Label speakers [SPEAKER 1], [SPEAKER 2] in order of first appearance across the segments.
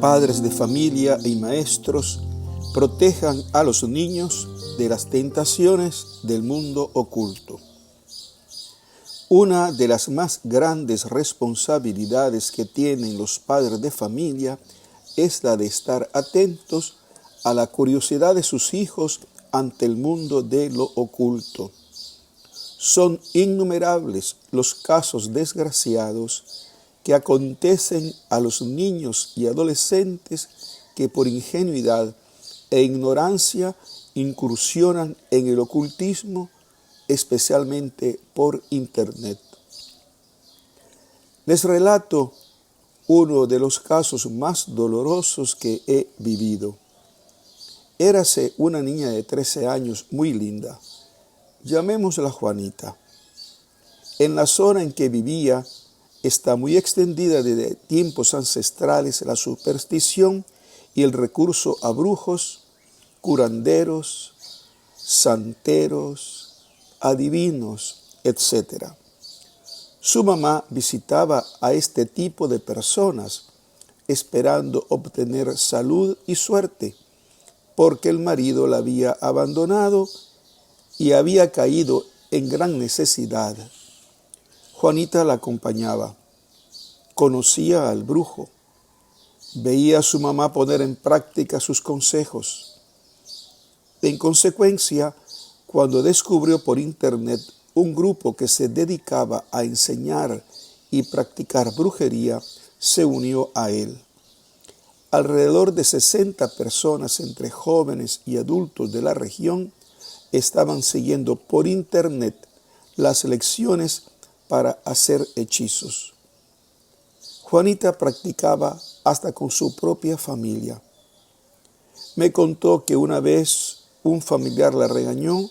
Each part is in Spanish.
[SPEAKER 1] padres de familia y maestros protejan a los niños de las tentaciones del mundo oculto. Una de las más grandes responsabilidades que tienen los padres de familia es la de estar atentos a la curiosidad de sus hijos ante el mundo de lo oculto. Son innumerables los casos desgraciados que acontecen a los niños y adolescentes que por ingenuidad e ignorancia incursionan en el ocultismo, especialmente por Internet. Les relato uno de los casos más dolorosos que he vivido. Érase una niña de 13 años muy linda, llamémosla Juanita. En la zona en que vivía está muy extendida desde tiempos ancestrales la superstición y el recurso a brujos, curanderos, santeros, adivinos, etc. Su mamá visitaba a este tipo de personas esperando obtener salud y suerte, porque el marido la había abandonado y había caído en gran necesidad. Juanita la acompañaba, conocía al brujo, veía a su mamá poner en práctica sus consejos. En consecuencia, cuando descubrió por Internet un grupo que se dedicaba a enseñar y practicar brujería, se unió a él. Alrededor de 60 personas entre jóvenes y adultos de la región estaban siguiendo por Internet las lecciones para hacer hechizos. Juanita practicaba hasta con su propia familia. Me contó que una vez un familiar la regañó,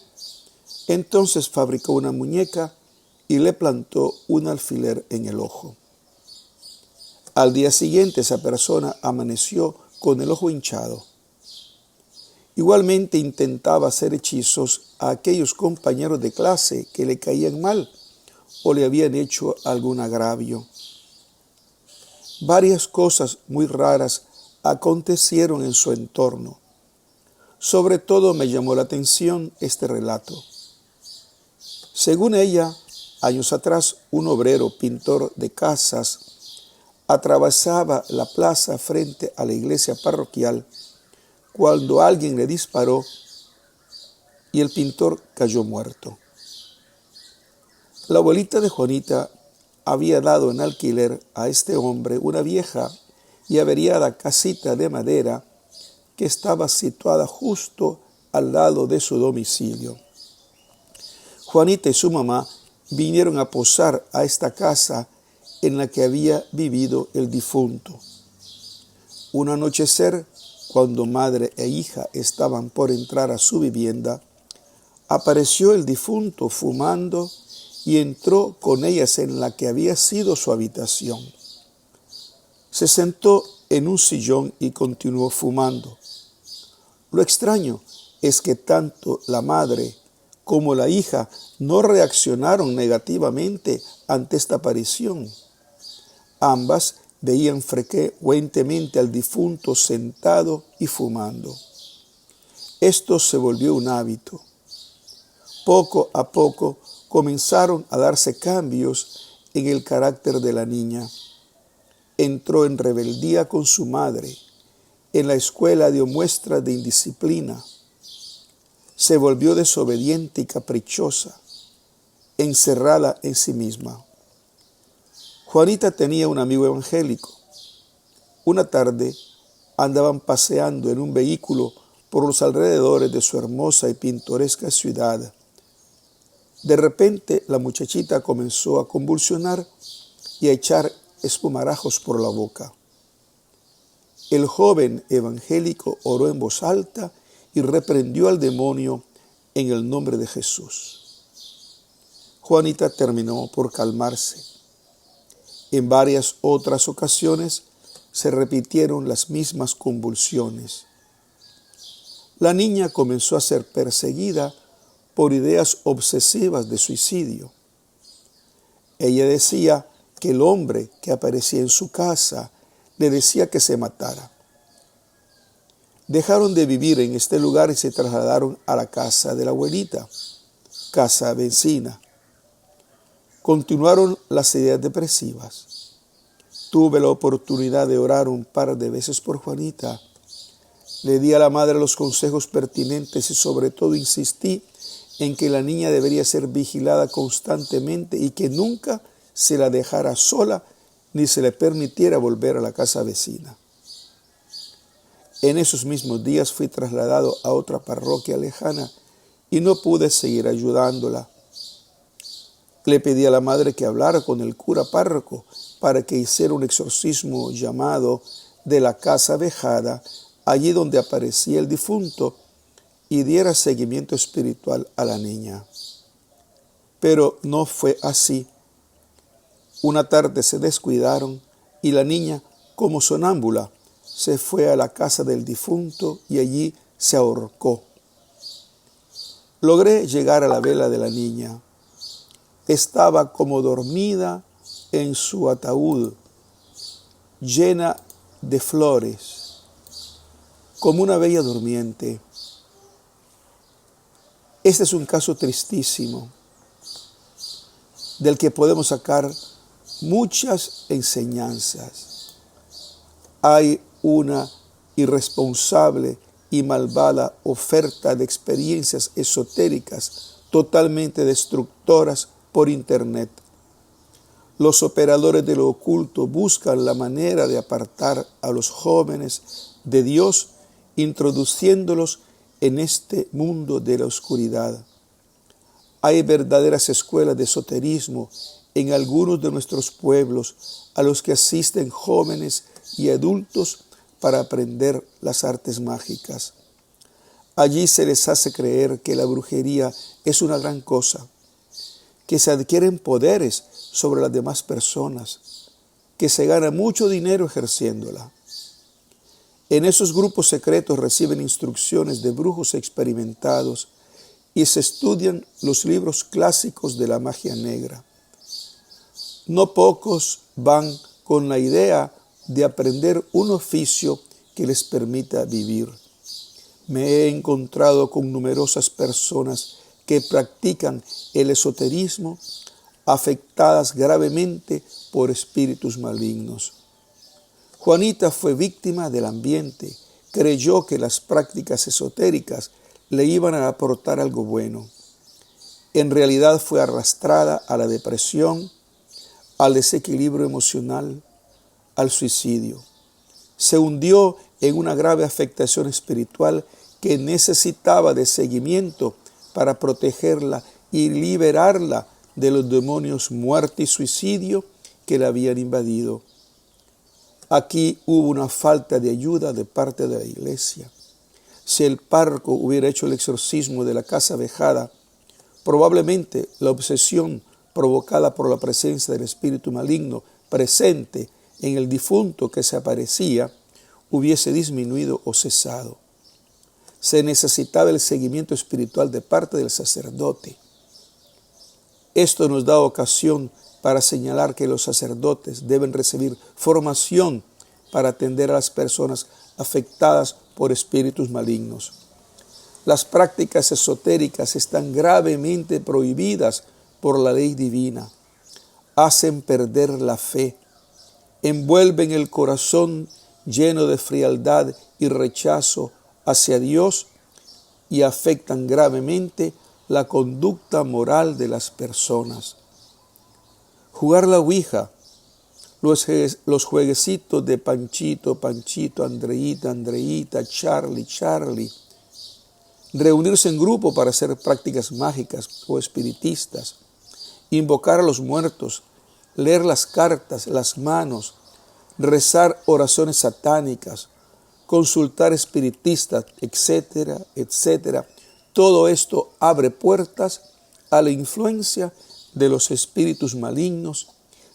[SPEAKER 1] entonces fabricó una muñeca y le plantó un alfiler en el ojo. Al día siguiente esa persona amaneció con el ojo hinchado. Igualmente intentaba hacer hechizos a aquellos compañeros de clase que le caían mal o le habían hecho algún agravio. Varias cosas muy raras acontecieron en su entorno. Sobre todo me llamó la atención este relato. Según ella, años atrás, un obrero pintor de casas atravesaba la plaza frente a la iglesia parroquial cuando alguien le disparó y el pintor cayó muerto. La abuelita de Juanita había dado en alquiler a este hombre una vieja y averiada casita de madera que estaba situada justo al lado de su domicilio. Juanita y su mamá vinieron a posar a esta casa en la que había vivido el difunto. Un anochecer, cuando madre e hija estaban por entrar a su vivienda, apareció el difunto fumando y entró con ellas en la que había sido su habitación. Se sentó en un sillón y continuó fumando. Lo extraño es que tanto la madre como la hija no reaccionaron negativamente ante esta aparición. Ambas veían frecuentemente al difunto sentado y fumando. Esto se volvió un hábito. Poco a poco comenzaron a darse cambios en el carácter de la niña. Entró en rebeldía con su madre. En la escuela dio muestras de indisciplina. Se volvió desobediente y caprichosa, encerrada en sí misma. Juanita tenía un amigo evangélico. Una tarde andaban paseando en un vehículo por los alrededores de su hermosa y pintoresca ciudad. De repente la muchachita comenzó a convulsionar y a echar espumarajos por la boca. El joven evangélico oró en voz alta y reprendió al demonio en el nombre de Jesús. Juanita terminó por calmarse. En varias otras ocasiones se repitieron las mismas convulsiones. La niña comenzó a ser perseguida por ideas obsesivas de suicidio. Ella decía que el hombre que aparecía en su casa le decía que se matara. Dejaron de vivir en este lugar y se trasladaron a la casa de la abuelita, casa vecina. Continuaron las ideas depresivas. Tuve la oportunidad de orar un par de veces por Juanita. Le di a la madre los consejos pertinentes y sobre todo insistí en que la niña debería ser vigilada constantemente y que nunca se la dejara sola ni se le permitiera volver a la casa vecina. En esos mismos días fui trasladado a otra parroquia lejana y no pude seguir ayudándola. Le pedí a la madre que hablara con el cura párroco para que hiciera un exorcismo llamado de la casa vejada, allí donde aparecía el difunto, y diera seguimiento espiritual a la niña. Pero no fue así. Una tarde se descuidaron y la niña, como sonámbula, se fue a la casa del difunto y allí se ahorcó. Logré llegar a la vela de la niña. Estaba como dormida en su ataúd, llena de flores, como una bella durmiente. Este es un caso tristísimo, del que podemos sacar muchas enseñanzas. Hay una irresponsable y malvada oferta de experiencias esotéricas totalmente destructoras por Internet. Los operadores de lo oculto buscan la manera de apartar a los jóvenes de Dios, introduciéndolos en este mundo de la oscuridad. Hay verdaderas escuelas de esoterismo en algunos de nuestros pueblos a los que asisten jóvenes y adultos para aprender las artes mágicas. Allí se les hace creer que la brujería es una gran cosa, que se adquieren poderes sobre las demás personas, que se gana mucho dinero ejerciéndola. En esos grupos secretos reciben instrucciones de brujos experimentados y se estudian los libros clásicos de la magia negra. No pocos van con la idea de aprender un oficio que les permita vivir. Me he encontrado con numerosas personas que practican el esoterismo, afectadas gravemente por espíritus malignos. Juanita fue víctima del ambiente, creyó que las prácticas esotéricas le iban a aportar algo bueno. En realidad fue arrastrada a la depresión, al desequilibrio emocional, al suicidio. Se hundió en una grave afectación espiritual que necesitaba de seguimiento para protegerla y liberarla de los demonios muerte y suicidio que la habían invadido. Aquí hubo una falta de ayuda de parte de la iglesia. Si el párroco hubiera hecho el exorcismo de la casa vejada, probablemente la obsesión provocada por la presencia del espíritu maligno presente en el difunto que se aparecía hubiese disminuido o cesado. Se necesitaba el seguimiento espiritual de parte del sacerdote. Esto nos da ocasión para señalar que los sacerdotes deben recibir formación para atender a las personas afectadas por espíritus malignos. Las prácticas esotéricas están gravemente prohibidas por la ley divina. Hacen perder la fe, envuelven el corazón lleno de frialdad y rechazo hacia Dios y afectan gravemente la conducta moral de las personas. Jugar la ouija, los jueguecitos de Panchito, Panchito, Andreita, Andreita, Charlie, Charlie, reunirse en grupo para hacer prácticas mágicas o espiritistas, invocar a los muertos, leer las cartas, las manos, rezar oraciones satánicas, consultar espiritistas, etcétera, etcétera. Todo esto abre puertas a la influencia de los espíritus malignos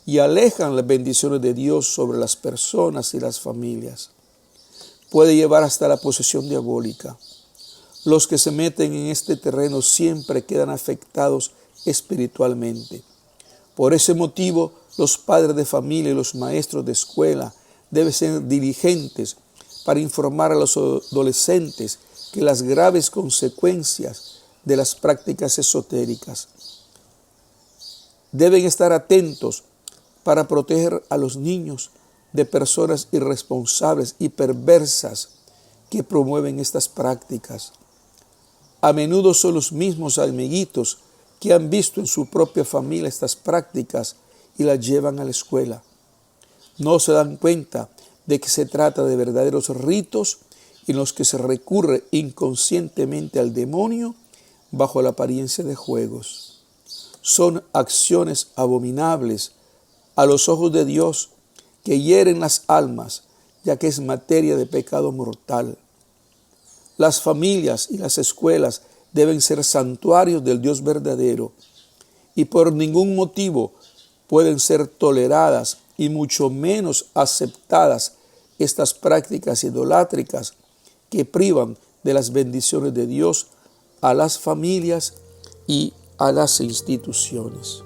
[SPEAKER 1] y alejan las bendiciones de Dios sobre las personas y las familias. Puede llevar hasta la posesión diabólica. Los que se meten en este terreno siempre quedan afectados espiritualmente. Por ese motivo, los padres de familia y los maestros de escuela deben ser diligentes para informar a los adolescentes que las graves consecuencias de las prácticas esotéricas. Deben estar atentos para proteger a los niños de personas irresponsables y perversas que promueven estas prácticas. A menudo son los mismos amiguitos que han visto en su propia familia estas prácticas y las llevan a la escuela. No se dan cuenta de que se trata de verdaderos ritos en los que se recurre inconscientemente al demonio bajo la apariencia de juegos. Son acciones abominables a los ojos de Dios que hieren las almas, ya que es materia de pecado mortal. Las familias y las escuelas deben ser santuarios del Dios verdadero y por ningún motivo pueden ser toleradas y mucho menos aceptadas estas prácticas idolátricas que privan de las bendiciones de Dios a las familias y a las instituciones.